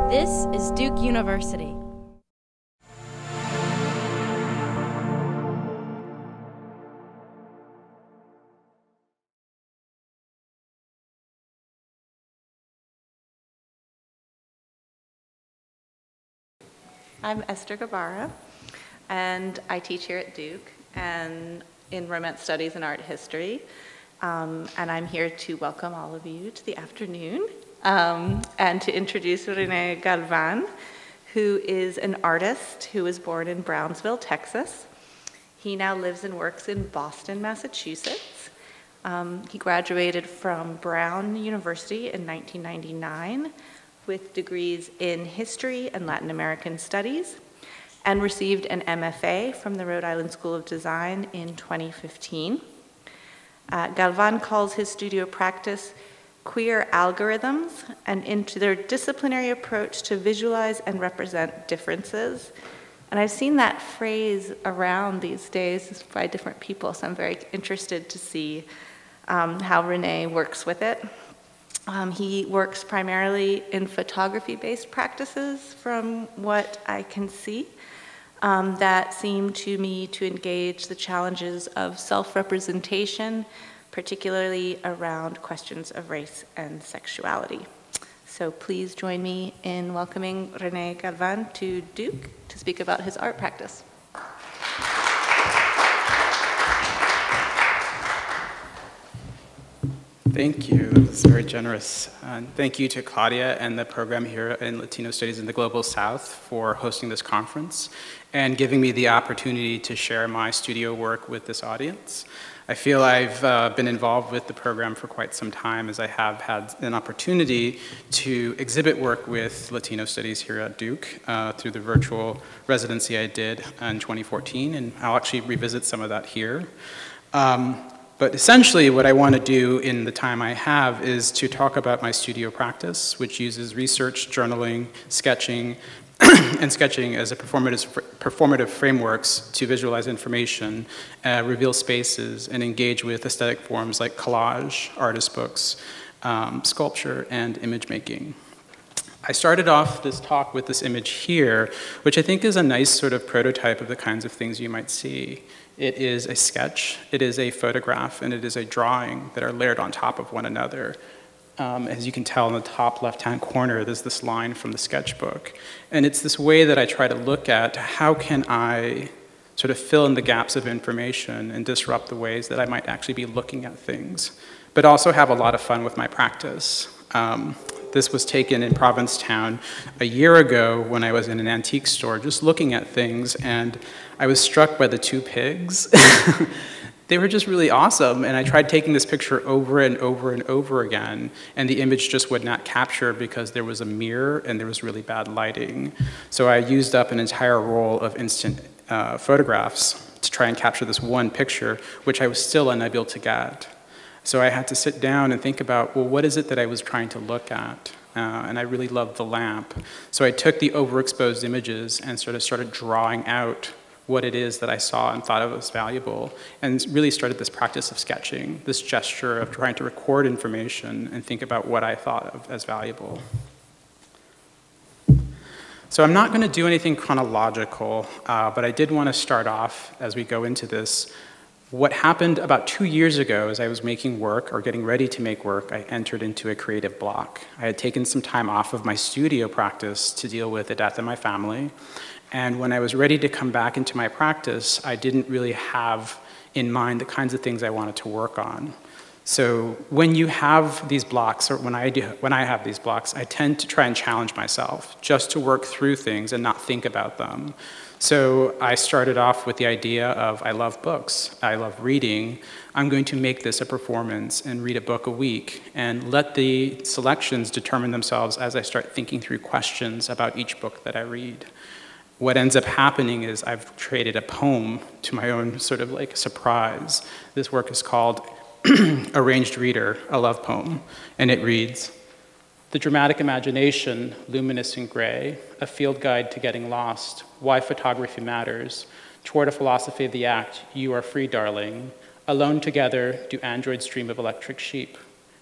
This is Duke University. I'm Esther Guevara, and I teach here at Duke and in Romance Studies and Art History. And I'm here to welcome all of you to the afternoon and to introduce René Galvan, who is an artist who was born in Brownsville, Texas. He now lives and works in Boston, Massachusetts. He graduated from Brown University in 1999 with degrees in History and Latin American Studies, and received an MFA from the Rhode Island School of Design in 2015. Galvan calls his studio practice queer algorithms and into their disciplinary approach to visualize and represent differences. And I've seen that phrase around these days by different people, so I'm very interested to see how René works with it. He works primarily in photography-based practices from what I can see that seem to me to engage the challenges of self-representation, particularly around questions of race and sexuality. So please join me in welcoming René Galvan to Duke to speak about his art practice. Thank you. That's very generous. And thank you to Claudia and the program here in Latino Studies in the Global South for hosting this conference and giving me the opportunity to share my studio work with this audience. I feel I've been involved with the program for quite some time, as I have had an opportunity to exhibit work with Latino Studies here at Duke through the virtual residency I did in 2014, and I'll actually revisit some of that here. But essentially what I want to do in the time I have is to talk about my studio practice, which uses research, journaling, sketching, and sketching as a performative frameworks to visualize information, reveal spaces, and engage with aesthetic forms like collage, artist books, sculpture, and image making. I started off this talk with this image here, which I think is a nice sort of prototype of the kinds of things you might see. It is a sketch, it is a photograph, and it is a drawing that are layered on top of one another. As you can tell in the top left-hand corner, there's this line from the sketchbook. And it's this way that I try to look at how can I sort of fill in the gaps of information and disrupt the ways that I might actually be looking at things, but also have a lot of fun with my practice. This was taken in Provincetown a year ago when I was in an antique store just looking at things, and I was struck by the two pigs. They were just really awesome, and I tried taking this picture over and over and over again, and the image just would not capture because there was a mirror and there was really bad lighting. So I used up an entire roll of instant photographs to try and capture this one picture, which I was still unable to get. So I had to sit down and think about, well, what is it that I was trying to look at? And I really loved the lamp. So I took the overexposed images and sort of started drawing out what it is that I saw and thought of as valuable, and really started this practice of sketching, this gesture of trying to record information and think about what I thought of as valuable. So I'm not going to do anything chronological, but I did want to start off as we go into this. What happened about 2 years ago as I was making work or getting ready to make work, I entered into a creative block. I had taken some time off of my studio practice to deal with the death of my family. And when I was ready to come back into my practice, I didn't really have in mind the kinds of things I wanted to work on. So when you have these blocks, or when I have these blocks, I tend to try and challenge myself just to work through things and not think about them. So I started off with the idea of, I love books, I love reading, I'm going to make this a performance and read a book a week and let the selections determine themselves as I start thinking through questions about each book that I read. What ends up happening is I've created a poem to my own sort of like surprise. This work is called Arranged Reader, a Love Poem, and it reads, "The dramatic imagination, luminous and gray, a field guide to getting lost, why photography matters, toward a philosophy of the act, you are free, darling, alone together do androids dream of electric sheep,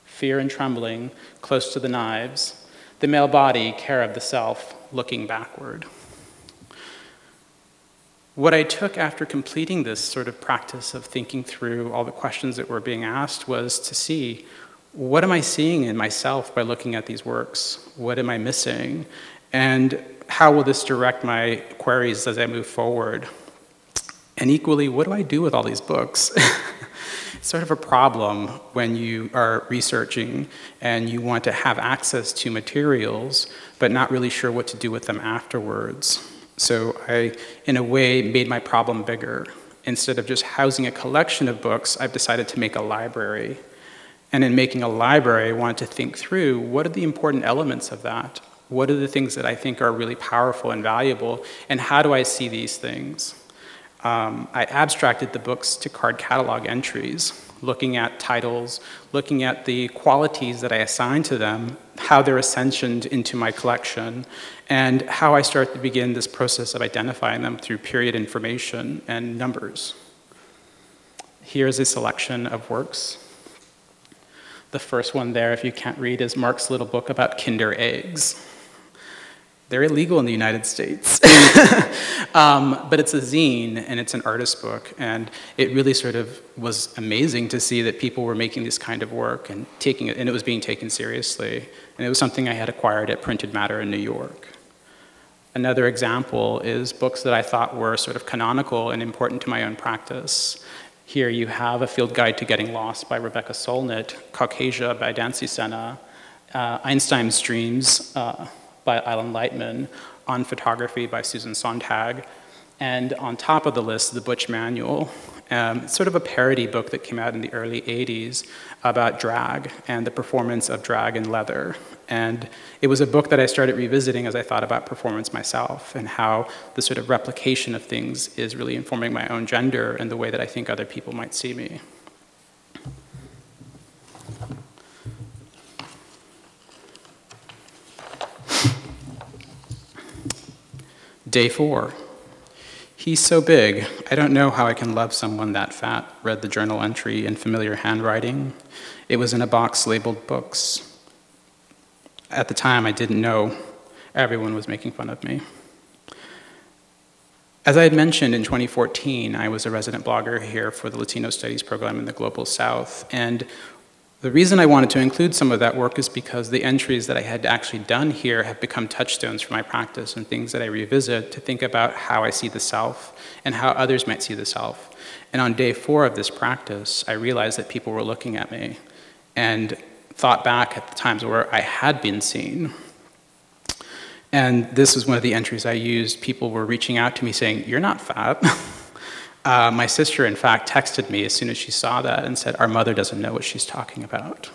fear and trembling, close to the knives, The Male Body, Care of the Self, Looking Backward. What I took after completing this sort of practice of thinking through all the questions that were being asked was to see, what am I seeing in myself by looking at these works? What am I missing? And how will this direct my queries as I move forward? And equally, what do I do with all these books? It's sort of a problem when you are researching and you want to have access to materials, but not really sure what to do with them afterwards. So I, in a way, made my problem bigger. Instead of just housing a collection of books, I've decided to make a library. And in making a library, I wanted to think through, what are the important elements of that? What are the things that I think are really powerful and valuable? And how do I see these things? I abstracted the books to card catalog entries, looking at titles, looking at the qualities that I assign to them, how they're ascensioned into my collection, and how I start to begin this process of identifying them through period information and numbers. Here's a selection of works. The first one there, if you can't read, is Mark's little book about Kinder eggs. They're illegal in the United States. But it's a zine, and it's an artist book, and it really sort of was amazing to see that people were making this kind of work and taking it, and it was being taken seriously. And it was something I had acquired at Printed Matter in New York. Another example is books that I thought were sort of canonical and important to my own practice. Here you have A Field Guide to Getting Lost by Rebecca Solnit, Caucasia by Dancy Senna, Einstein's Dreams by Alan Lightman, On Photography by Susan Sontag, and on top of the list, The Butch Manual, sort of a parody book that came out in the early 80s about drag and the performance of drag in leather. And it was a book that I started revisiting as I thought about performance myself and how the sort of replication of things is really informing my own gender and the way that I think other people might see me. Day 4. He's so big, I don't know how I can love someone that fat, read the journal entry in familiar handwriting. It was in a box labeled books. At the time, I didn't know. Everyone was making fun of me. As I had mentioned, in 2014, I was a resident blogger here for the Latino Studies program in the Global South, and the reason I wanted to include some of that work is because the entries that I had actually done here have become touchstones for my practice and things that I revisit to think about how I see the self and how others might see the self. And on day 4 of this practice, I realized that people were looking at me and thought back at the times where I had been seen. And this was one of the entries I used. People were reaching out to me saying, "You're not fat." My sister, in fact, texted me as soon as she saw that and said, "Our mother doesn't know what she's talking about."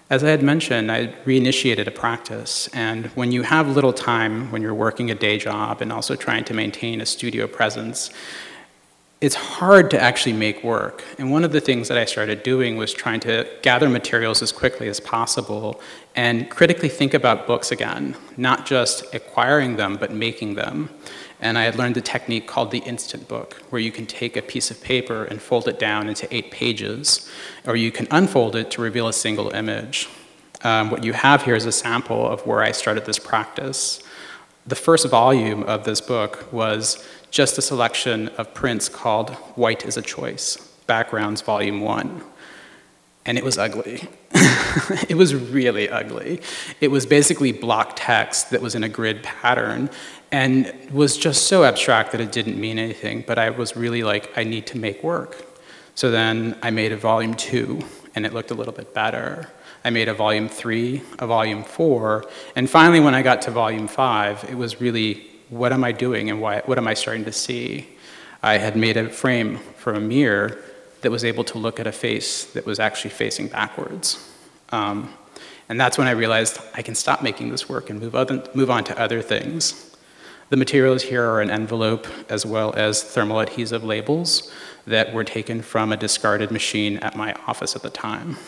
As I had mentioned, I reinitiated a practice, and when you have little time, when you're working a day job and also trying to maintain a studio presence, it's hard to actually make work. And one of the things that I started doing was trying to gather materials as quickly as possible and critically think about books again, not just acquiring them, but making them. And I had learned a technique called the instant book, where you can take a piece of paper and fold it down into 8 pages, or you can unfold it to reveal a single image. What you have here is a sample of where I started this practice. The first volume of this book was just a selection of prints called White is a Choice, Backgrounds Volume 1. And it was ugly. It was really ugly. It was basically block text that was in a grid pattern and was just so abstract that it didn't mean anything, but I was really like, I need to make work. So then I made a Volume 2, and it looked a little bit better. I made a Volume 3, a Volume 4, and finally when I got to Volume 5, it was really, what am I doing and what am I starting to see? I had made a frame for a mirror that was able to look at a face that was actually facing backwards. And that's when I realized I can stop making this work and move on to other things. The materials here are an envelope as well as thermal adhesive labels that were taken from a discarded machine at my office at the time.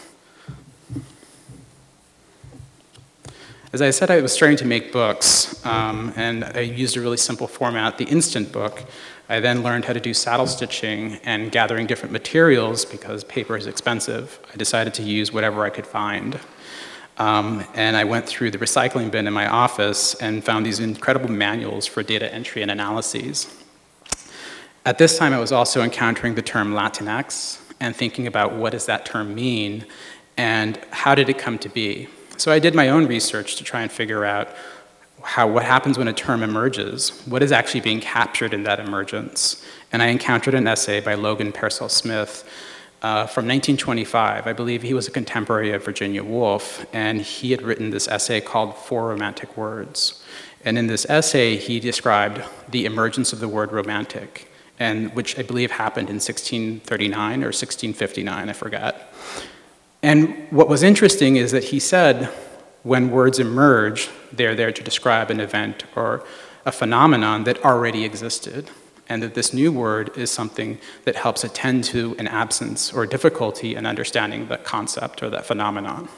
As I said, I was starting to make books. and I used a really simple format, the instant book. I then learned how to do saddle stitching and gathering different materials because paper is expensive. I decided to use whatever I could find. And I went through the recycling bin in my office and found these incredible manuals for data entry and analyses. At this time, I was also encountering the term Latinx and thinking about what does that term mean and how did it come to be. So I did my own research to try and figure out what happens when a term emerges, what is actually being captured in that emergence. And I encountered an essay by Logan Pearsall Smith from 1925. I believe he was a contemporary of Virginia Woolf, and he had written this essay called 4 Romantic Words. And in this essay, he described the emergence of the word romantic, and which I believe happened in 1639 or 1659, I forgot. And what was interesting is that he said, when words emerge, they're there to describe an event or a phenomenon that already existed, and that this new word is something that helps attend to an absence or difficulty in understanding that concept or that phenomenon.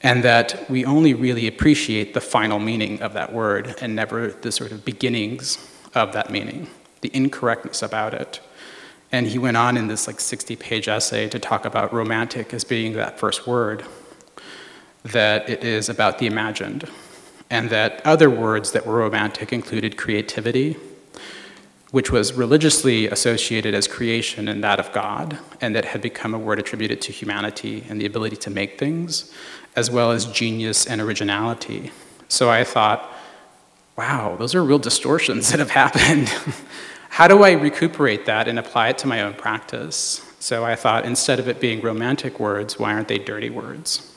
And that we only really appreciate the final meaning of that word and never the sort of beginnings of that meaning, the incorrectness about it. And he went on in this like 60-page essay to talk about romantic as being that first word, that it is about the imagined, and that other words that were romantic included creativity, which was religiously associated as creation and that of God, and that had become a word attributed to humanity and the ability to make things, as well as genius and originality. So I thought, wow, those are real distortions that have happened. How do I recuperate that and apply it to my own practice? So I thought, instead of it being romantic words, why aren't they dirty words?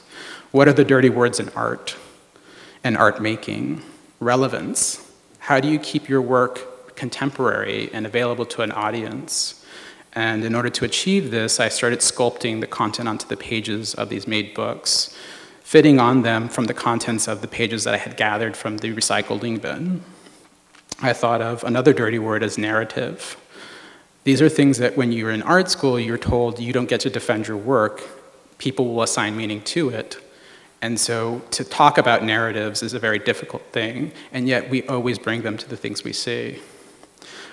What are the dirty words in art and art making? Relevance. How do you keep your work contemporary and available to an audience? And in order to achieve this, I started sculpting the content onto the pages of these made books, fitting on them from the contents of the pages that I had gathered from the recycling bin. I thought of another dirty word as narrative. These are things that when you're in art school, you're told you don't get to defend your work. People will assign meaning to it. And so to talk about narratives is a very difficult thing, and yet we always bring them to the things we see.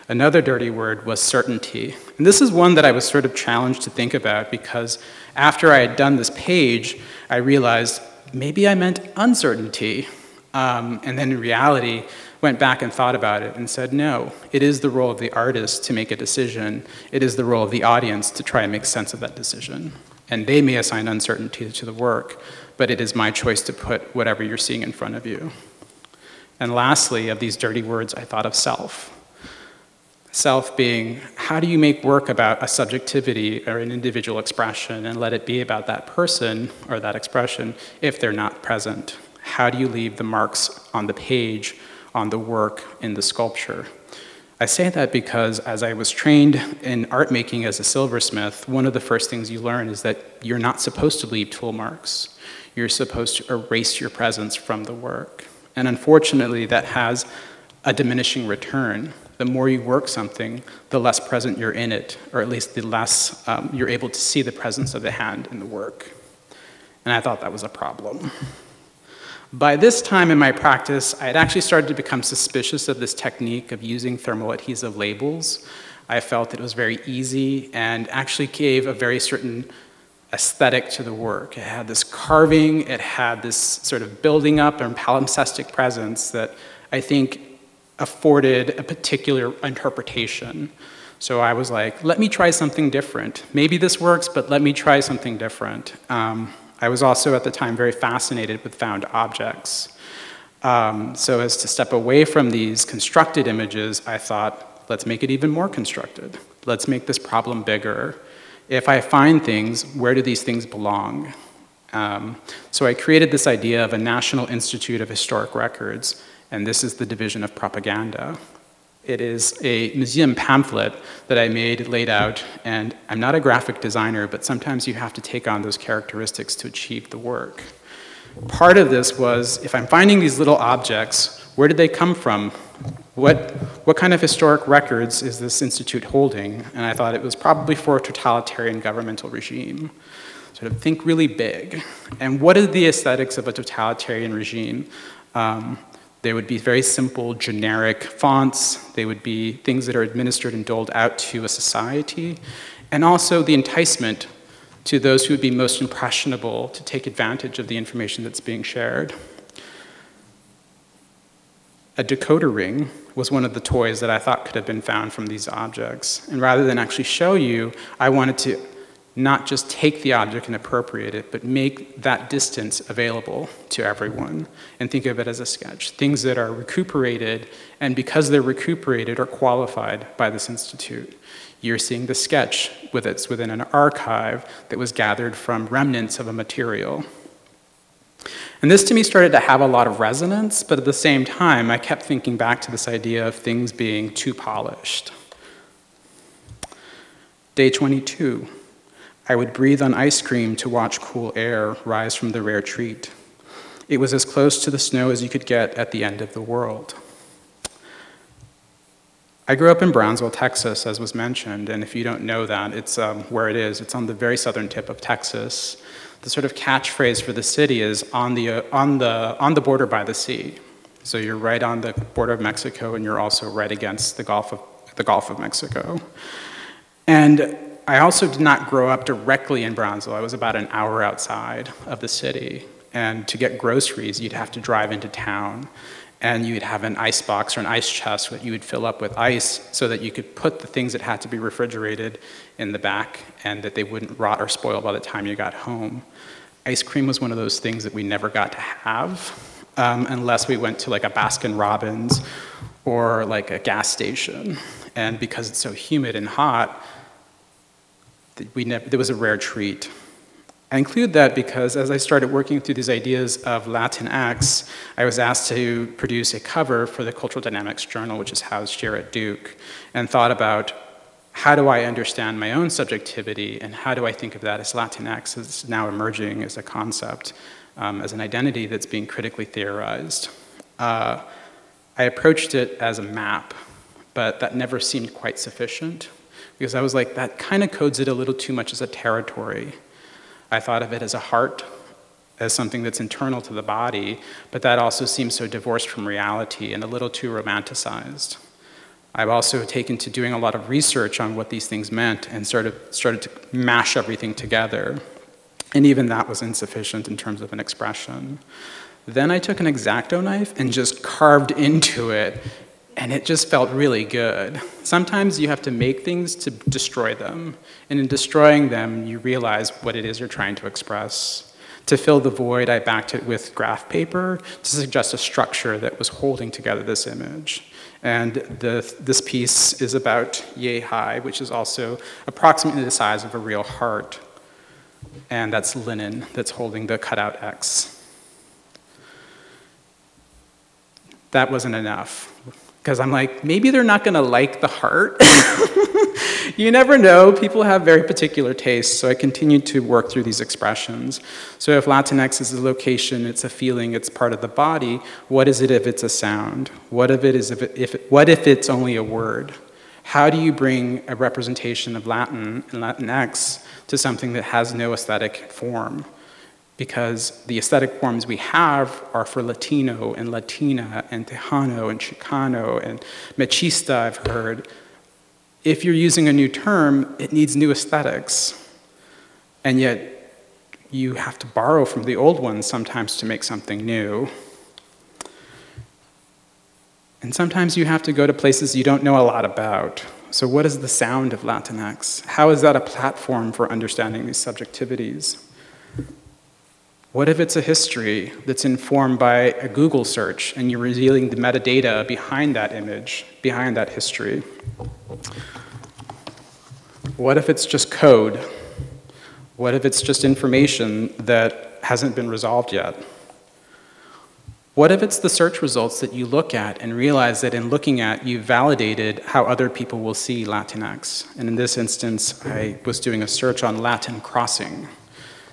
Another dirty word was certainty. And this is one that I was sort of challenged to think about because after I had done this page, I realized maybe I meant uncertainty. And then in reality, went back and thought about it and said, no, it is the role of the artist to make a decision. It is the role of the audience to try and make sense of that decision. And they may assign uncertainty to the work, but it is my choice to put whatever you're seeing in front of you. And lastly, of these dirty words, I thought of self. Self being, how do you make work about a subjectivity or an individual expression and let it be about that person or that expression if they're not present? How do you leave the marks on the page, on the work, in the sculpture? I say that because as I was trained in art making as a silversmith, one of the first things you learn is that you're not supposed to leave tool marks. You're supposed to erase your presence from the work. And unfortunately, that has a diminishing return. The more you work something, the less present you're in it, or at least the less you're able to see the presence of the hand in the work. And I thought that was a problem. By this time in my practice, I had actually started to become suspicious of this technique of using thermal adhesive labels. I felt it was very easy and actually gave a very certain aesthetic to the work. It had this carving, it had this sort of building up and palimpsestic presence that I think afforded a particular interpretation. So I was like, let me try something different. Maybe this works, but let me try something different. I was also at the time very fascinated with found objects. So as to step away from these constructed images, I thought, let's make it even more constructed. Let's make this problem bigger. If I find things, where do these things belong? So I created this idea of a National Institute of Historic Records, and this is the Division of Propaganda. It is a museum pamphlet that I made, laid out, and I'm not a graphic designer, but sometimes you have to take on those characteristics to achieve the work. Part of this was, if I'm finding these little objects, where did they come from? What kind of historic records is this institute holding? And I thought it was probably for a totalitarian governmental regime. Sort of think really big. And what are the aesthetics of a totalitarian regime? There would be very simple, generic fonts. They would be things that are administered and doled out to a society, and also the enticement to those who would be most impressionable to take advantage of the information that's being shared. A decoder ring was one of the toys that I thought could have been found from these objects. And rather than actually show you, I wanted to not just take the object and appropriate it, but make that distance available to everyone and think of it as a sketch. Things that are recuperated, and because they're recuperated, are qualified by this institute. You're seeing the sketch it's within an archive that was gathered from remnants of a material. And this to me started to have a lot of resonance, but at the same time, I kept thinking back to this idea of things being too polished. Day 22. I would breathe on ice cream to watch cool air rise from the rare treat. It was as close to the snow as you could get at the end of the world. I grew up in Brownsville, Texas, as was mentioned, and if you don't know that, it's where it is. It's on the very southern tip of Texas. The sort of catchphrase for the city is on the border by the sea. So you're right on the border of Mexico, and you're also right against the Gulf of Mexico. And I also did not grow up directly in Brownsville. I was about an hour outside of the city. And to get groceries, you'd have to drive into town. And you'd have an ice box or an ice chest that you would fill up with ice so that you could put the things that had to be refrigerated in the back and that they wouldn't rot or spoil by the time you got home. Ice cream was one of those things that we never got to have unless we went to like a Baskin Robbins or like a gas station. And because it's so humid and hot, there was a rare treat. I include that because as I started working through these ideas of Latinx, I was asked to produce a cover for the Cultural Dynamics Journal, which is housed here at Duke, and thought about how do I understand my own subjectivity and how do I think of that as Latinx is now emerging as a concept, as an identity that's being critically theorized. I approached it as a map, but that never seemed quite sufficient because I was like, that kind of codes it a little too much as a territory. I thought of it as a heart, as something that's internal to the body, but that also seems so divorced from reality and a little too romanticized. I've also taken to doing a lot of research on what these things meant and started to mash everything together. And even that was insufficient in terms of an expression. Then I took an X-Acto knife and just carved into it, and it just felt really good. Sometimes you have to make things to destroy them, and in destroying them, you realize what it is you're trying to express. To fill the void, I backed it with graph paper to suggest a structure that was holding together this image. And this piece is about yay high, which is also approximately the size of a real heart. And that's linen that's holding the cutout X. That wasn't enough. Because I'm like, maybe they're not gonna like the heart. You never know, people have very particular tastes, so I continued to work through these expressions. So if Latinx is a location, it's a feeling, it's part of the body, what is it if it's a sound? What if it's only a word? How do you bring a representation of Latin and Latinx to something that has no aesthetic form? Because the aesthetic forms we have are for Latino and Latina and Tejano and Chicano and Machista, I've heard. If you're using a new term, it needs new aesthetics. And yet, you have to borrow from the old ones sometimes to make something new. And sometimes you have to go to places you don't know a lot about. So what is the sound of Latinx? How is that a platform for understanding these subjectivities? What if it's a history that's informed by a Google search and you're revealing the metadata behind that image, behind that history? What if it's just code? What if it's just information that hasn't been resolved yet? What if it's the search results that you look at and realize that in looking at, you've validated how other people will see Latinx? And in this instance, I was doing a search on Latin crossing,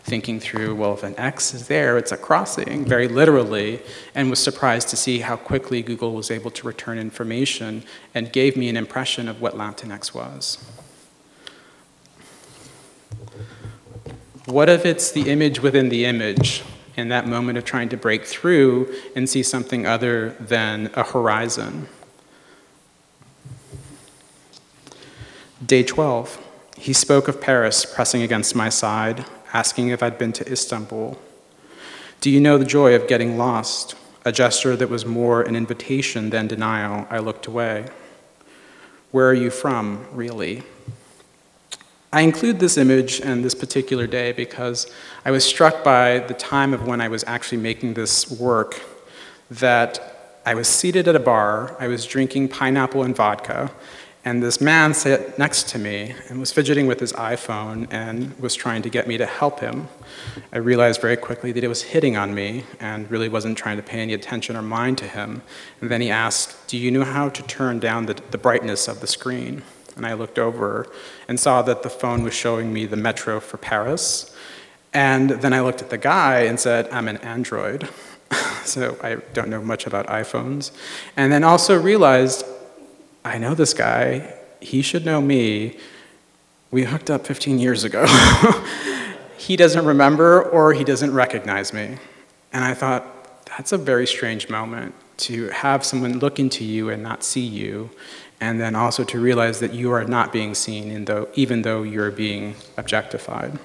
thinking through, well, if an X is there, it's a crossing, very literally, and was surprised to see how quickly Google was able to return information and gave me an impression of what Latinx was. What if it's the image within the image? in that moment of trying to break through and see something other than a horizon. Day 12. He spoke of Paris pressing against my side, asking if I'd been to Istanbul. Do you know the joy of getting lost? A gesture that was more an invitation than denial. I looked away. Where are you from, really? I include this image and this particular day because I was struck by the time of when I was actually making this work, that I was seated at a bar, I was drinking pineapple and vodka, and this man sat next to me and was fidgeting with his iPhone and was trying to get me to help him. I realized very quickly that he was hitting on me and really wasn't trying to pay any attention or mind to him. And then he asked, do you know how to turn down the brightness of the screen? And I looked over and saw that the phone was showing me the metro for Paris. And then I looked at the guy and said, I'm an Android. So I don't know much about iPhones. And then also realized, I know this guy, he should know me. We hooked up 15 years ago. He doesn't remember or he doesn't recognize me. And I thought, that's a very strange moment to have someone look into you and not see you, and then also to realize that you are not being seen even though you're being objectified.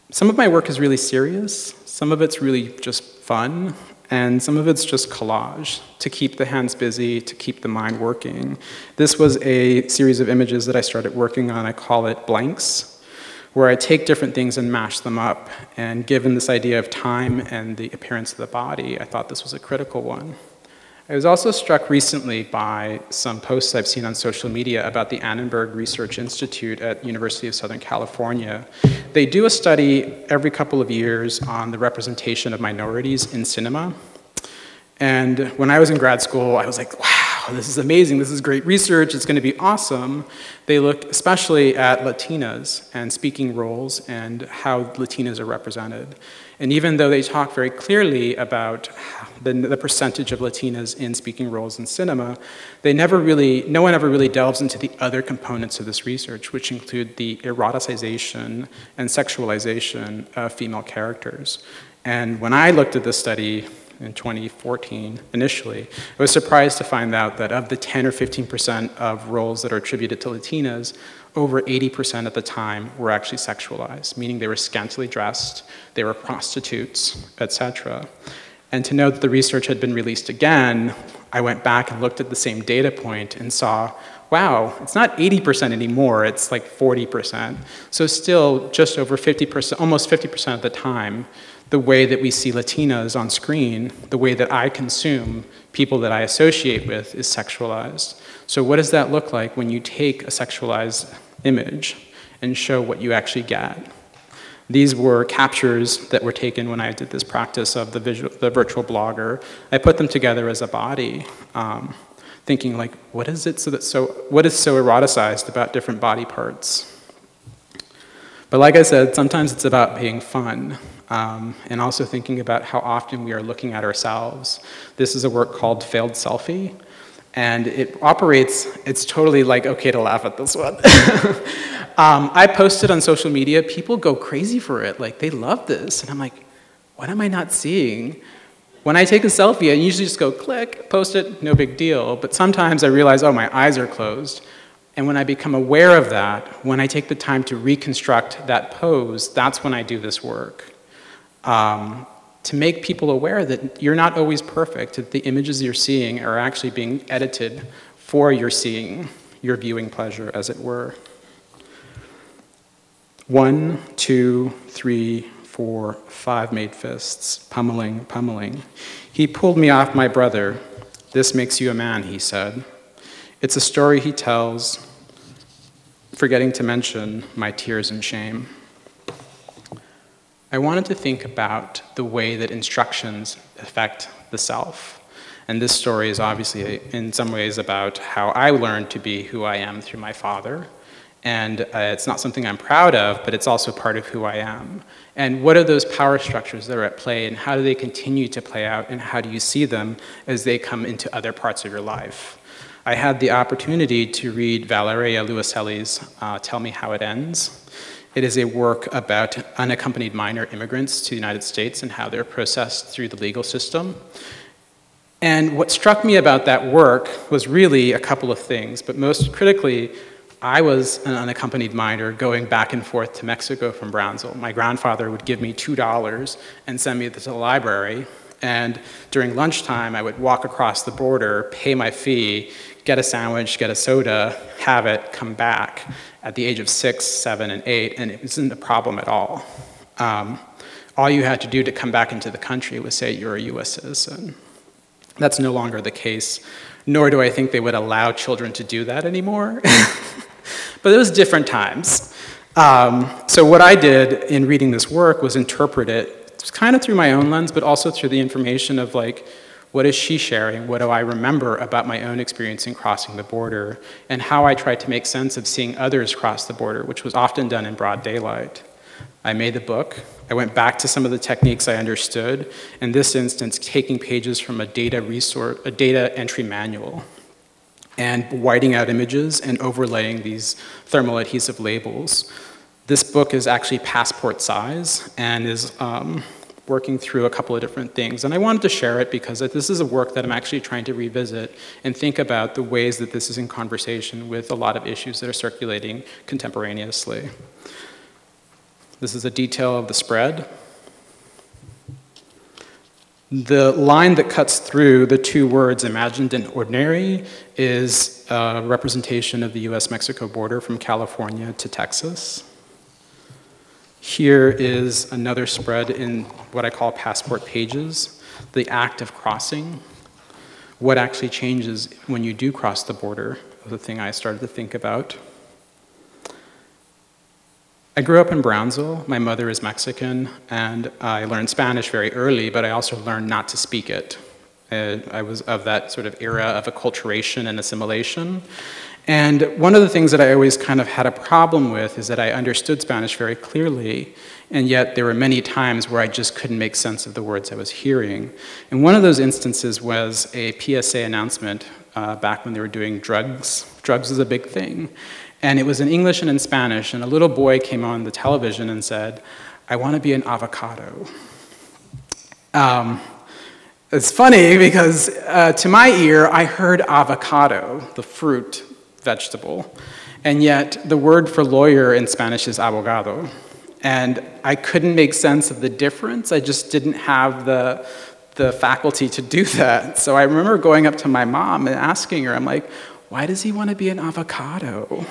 Some of my work is really serious, some of it's really just fun, and some of it's just collage, to keep the hands busy, to keep the mind working. This was a series of images that I started working on. I call it blanks, where I take different things and mash them up. And given this idea of time and the appearance of the body, I thought this was a critical one. I was also struck recently by some posts I've seen on social media about the Annenberg Research Institute at University of Southern California. They do a study every couple of years on the representation of minorities in cinema. And when I was in grad school, I was like, wow, this is amazing, this is great research, it's going to be awesome. They looked especially at Latinas and speaking roles and how Latinas are represented. And even though they talk very clearly about the percentage of Latinas in speaking roles in cinema, no one ever really delves into the other components of this research, which include the eroticization and sexualization of female characters. And when I looked at this study in 2014, initially, I was surprised to find out that of the 10 or 15% of roles that are attributed to Latinas, over 80% at the time were actually sexualized, meaning they were scantily dressed, they were prostitutes, etc. And to know that the research had been released again, I went back and looked at the same data point and saw, wow, it's not 80% anymore, it's like 40%. So still just over 50%, almost 50% of the time, the way that we see Latinas on screen, the way that I consume people that I associate with is sexualized. So what does that look like when you take a sexualized image and show what you actually get? These were captures that were taken when I did this practice of the virtual blogger. I put them together as a body, thinking like, what is so eroticized about different body parts? But like I said, sometimes it's about being fun, and also thinking about how often we are looking at ourselves. This is a work called Failed Selfie, and it's totally like okay to laugh at this one. I posted on social media, people go crazy for it, like they love this, and I'm like, what am I not seeing? When I take a selfie, I usually just go click, post it, no big deal, but sometimes I realize, oh, my eyes are closed. And when I become aware of that, when I take the time to reconstruct that pose, that's when I do this work. To make people aware that you're not always perfect, that the images you're seeing are actually being edited for your seeing, your viewing pleasure, as it were. 1, 2, 3, 4, 5 made fists, pummeling, pummeling. He pulled me off my brother. This makes you a man, he said. It's a story he tells, forgetting to mention my tears and shame. I wanted to think about the way that instructions affect the self. And this story is obviously, in some ways, about how I learned to be who I am through my father. And it's not something I'm proud of, but it's also part of who I am. And what are those power structures that are at play, and how do they continue to play out, and how do you see them as they come into other parts of your life? I had the opportunity to read Valeria Luiselli's Tell Me How It Ends. It is a work about unaccompanied minor immigrants to the United States and how they're processed through the legal system. And what struck me about that work was really a couple of things, but most critically, I was an unaccompanied minor going back and forth to Mexico from Brownsville. My grandfather would give me $2 and send me to the library, and during lunchtime, I would walk across the border, pay my fee, get a sandwich, get a soda, have it, come back at the age of 6, 7, and 8, and it wasn't a problem at all. All you had to do to come back into the country was say you're a US citizen. That's no longer the case, nor do I think they would allow children to do that anymore. But it was different times. So what I did in reading this work was interpret it kind of through my own lens, but also through the information of like, what is she sharing? What do I remember about my own experience in crossing the border? And how I tried to make sense of seeing others cross the border, which was often done in broad daylight. I made the book. I went back to some of the techniques I understood, in this instance, taking pages from a data entry manual and whiting out images and overlaying these thermal adhesive labels. This book is actually passport size and is working through a couple of different things. And I wanted to share it because this is a work that I'm actually trying to revisit and think about the ways that this is in conversation with a lot of issues that are circulating contemporaneously. This is a detail of the spread. The line that cuts through the two words imagined and ordinary is a representation of the US-Mexico border from California to Texas. Here is another spread in what I call passport pages, the act of crossing. What actually changes when you do cross the border, the thing I started to think about. I grew up in Brownsville. My mother is Mexican, and I learned Spanish very early, but I also learned not to speak it. I was of that sort of era of acculturation and assimilation. And one of the things that I always kind of had a problem with is that I understood Spanish very clearly, and yet there were many times where I just couldn't make sense of the words I was hearing. And one of those instances was a PSA announcement back when they were doing drugs. Drugs is a big thing. And it was in English and in Spanish, and a little boy came on the television and said, "I want to be an avocado." It's funny because to my ear, I heard avocado, the fruit, vegetable, and yet the word for lawyer in Spanish is abogado. And I couldn't make sense of the difference. I just didn't have the faculty to do that. So I remember going up to my mom and asking her, I'm like, "Why does he want to be an avocado?"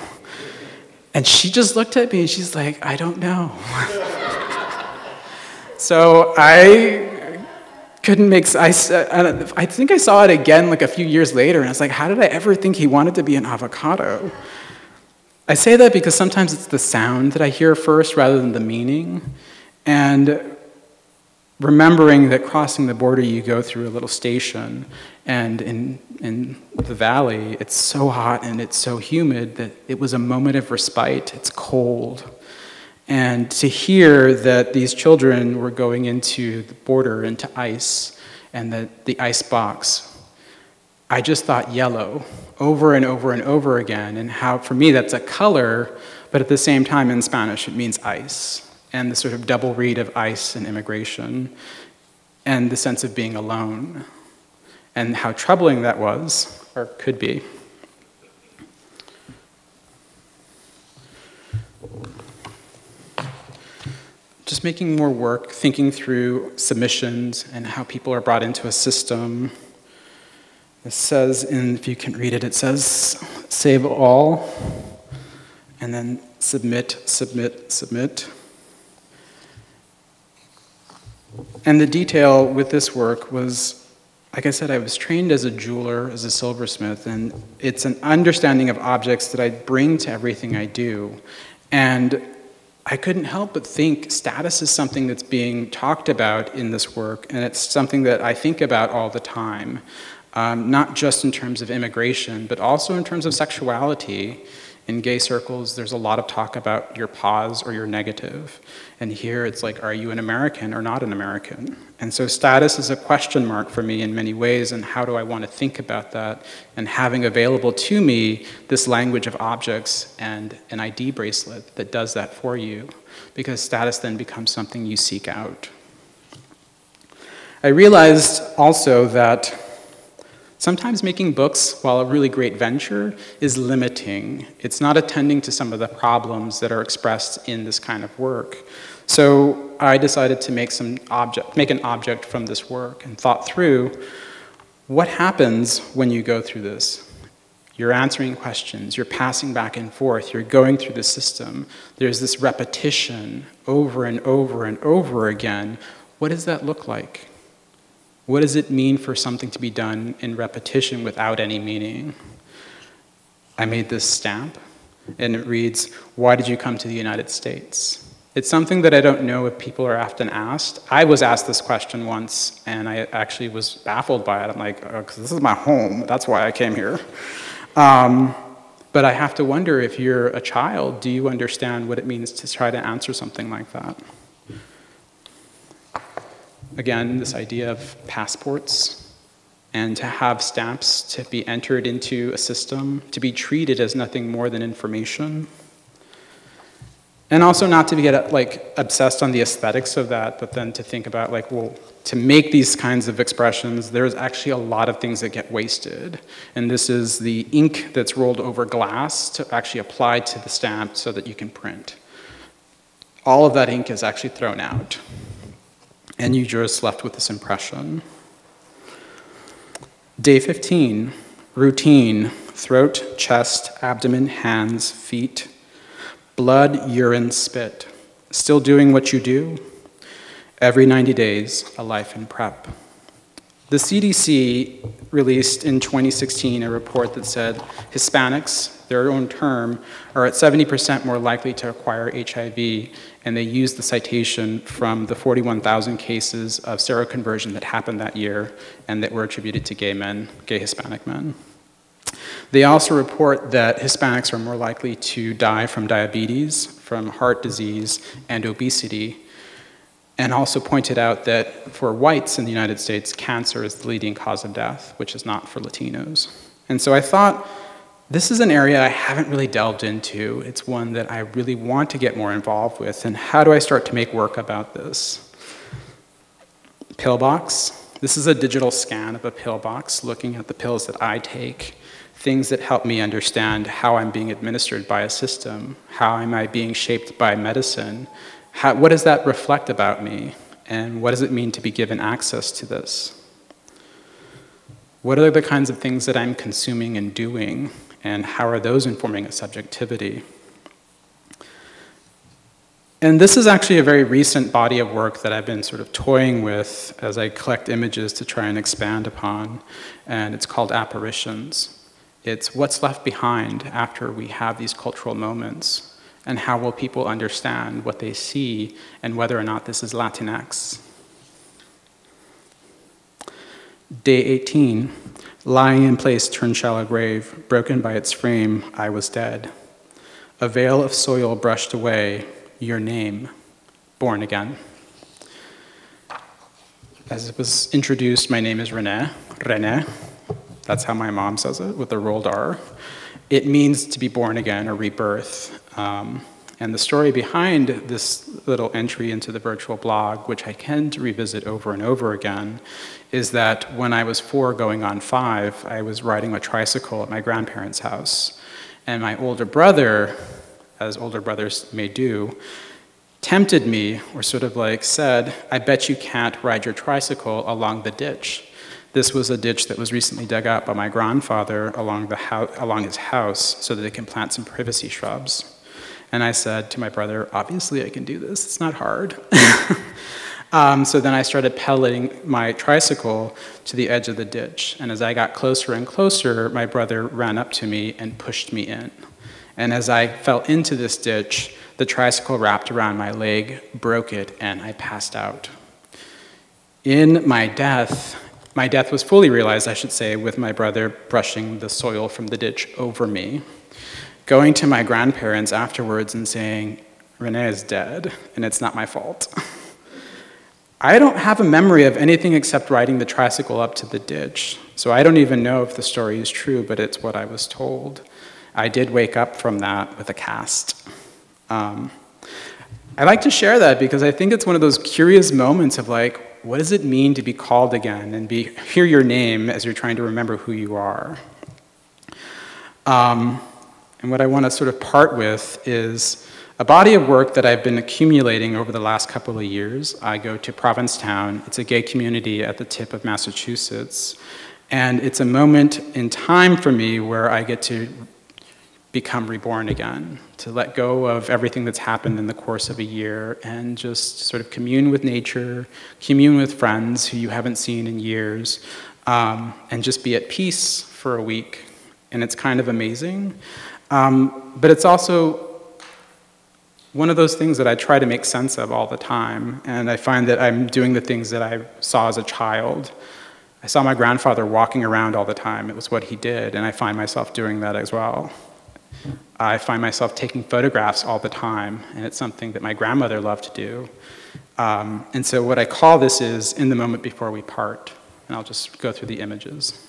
And she just looked at me and she's like, "I don't know." So I couldn't make, I think I saw it again like a few years later, and I was like, how did I ever think he wanted to be an avocado? I say that because sometimes it's the sound that I hear first rather than the meaning. And remembering that crossing the border, you go through a little station, and in the valley, it's so hot and it's so humid that it was a moment of respite. It's cold. And to hear that these children were going into the border, into ice, and that the ice box, I just thought yellow over and over and over again, and how for me that's a color, but at the same time in Spanish it means ice, and the sort of double read of ice and immigration, and the sense of being alone, and how troubling that was, or could be. Just making more work, thinking through submissions and how people are brought into a system. It says, if you can read it, it says, save all, and then submit, submit, submit. And the detail with this work was, like I said, I was trained as a jeweler, as a silversmith, and it's an understanding of objects that I bring to everything I do. And I couldn't help but think status is something that's being talked about in this work, and it's something that I think about all the time, not just in terms of immigration, but also in terms of sexuality In gay circles, there's a lot of talk about your pause or your negative. And here it's like, are you an American or not an American? And so status is a question mark for me in many ways, and how do I want to think about that? And having available to me this language of objects and an ID bracelet that does that for you, because status then becomes something you seek out. I realized also that sometimes making books, while a really great venture, is limiting. It's not attending to some of the problems that are expressed in this kind of work. So I decided to make an object from this work, and thought through what happens when you go through this. You're answering questions, you're passing back and forth, you're going through the system. There's this repetition over and over and over again. What does that look like? What does it mean for something to be done in repetition without any meaning? I made this stamp, and it reads, "Why did you come to the United States?" It's something that I don't know if people are often asked. I was asked this question once, and I actually was baffled by it. I'm like, oh, 'cause this is my home, that's why I came here. But I have to wonder, if you're a child, do you understand what it means to try to answer something like that? Again, this idea of passports, and to have stamps to be entered into a system, to be treated as nothing more than information. And also not to get like obsessed on the aesthetics of that, but then to think about like, well, to make these kinds of expressions, there's actually a lot of things that get wasted. And this is the ink that's rolled over glass to actually apply to the stamp so that you can print. All of that ink is actually thrown out. And you're just left with this impression. Day 15, routine, throat, chest, abdomen, hands, feet, blood, urine, spit. Still doing what you do? Every 90 days, a life in prep. The CDC released in 2016 a report that said Hispanics, their own term, are at 70% more likely to acquire HIV, and they used the citation from the 41,000 cases of seroconversion that happened that year and that were attributed to gay men, gay Hispanic men. They also report that Hispanics are more likely to die from diabetes, from heart disease, and obesity, and also pointed out that for whites in the United States, cancer is the leading cause of death, which is not for Latinos. And so I thought, this is an area I haven't really delved into. It's one that I really want to get more involved with, and how do I start to make work about this? Pillbox. This is a digital scan of a pillbox, looking at the pills that I take, things that help me understand how I'm being administered by a system, how am I being shaped by medicine, what does that reflect about me, and what does it mean to be given access to this? What are the kinds of things that I'm consuming and doing, and how are those informing a subjectivity? And this is actually a very recent body of work that I've been sort of toying with as I collect images to try and expand upon, and it's called Apparitions. It's what's left behind after we have these cultural moments, and how will people understand what they see and whether or not this is Latinx. Day 18, lying in place turned shallow grave, broken by its frame, I was dead. A veil of soil brushed away, your name, born again. As it was introduced, my name is René. René, that's how my mom says it, with the rolled R. It means to be born again or rebirth. And the story behind this little entry into the virtual blog, which I tend to revisit over and over again, is that when I was 4 going on 5, I was riding a tricycle at my grandparents' house. And my older brother, as older brothers may do, tempted me, or sort of like said, I bet you can't ride your tricycle along the ditch. This was a ditch that was recently dug out by my grandfather along his house so that they can plant some privacy shrubs. And I said to my brother, obviously I can do this, it's not hard. So then I started pedaling my tricycle to the edge of the ditch. And as I got closer and closer, my brother ran up to me and pushed me in. And as I fell into this ditch, the tricycle wrapped around my leg, broke it, and I passed out. In my death was fully realized, I should say, with my brother brushing the soil from the ditch over me. going to my grandparents afterwards and saying, Renee is dead, and it's not my fault. I don't have a memory of anything except riding the tricycle up to the ditch, so I don't even know if the story is true, but it's what I was told. I did wake up from that with a cast. I like to share that because I think it's one of those curious moments of like, what does it mean to be called again and hear your name as you're trying to remember who you are? And what I want to sort of part with is a body of work that I've been accumulating over the last couple of years. I go to Provincetown. It's a gay community at the tip of Massachusetts. And it's a moment in time for me where I get to become reborn again, to let go of everything that's happened in the course of a year and just sort of commune with nature, commune with friends who you haven't seen in years, and just be at peace for a week. And it's kind of amazing. But it's also one of those things that I try to make sense of all the time, and I find that I'm doing the things that I saw as a child. I saw my grandfather walking around all the time. It was what he did, and I find myself doing that as well. I find myself taking photographs all the time, and it's something that my grandmother loved to do. And so what I call this is in the moment before we part, and I'll just go through the images.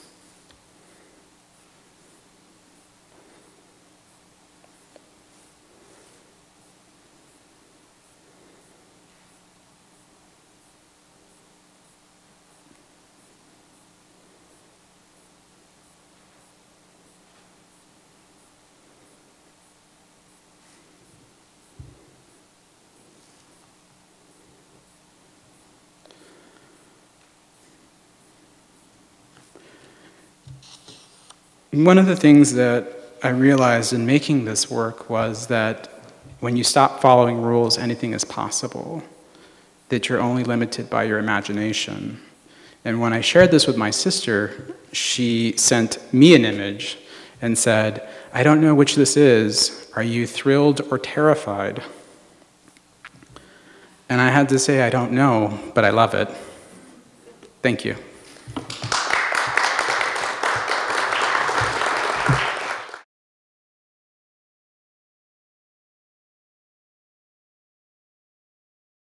One of the things that I realized in making this work was that when you stop following rules, anything is possible, that you're only limited by your imagination. And when I shared this with my sister, she sent me an image and said, I don't know which this is. Are you thrilled or terrified? And I had to say, I don't know, but I love it. Thank you.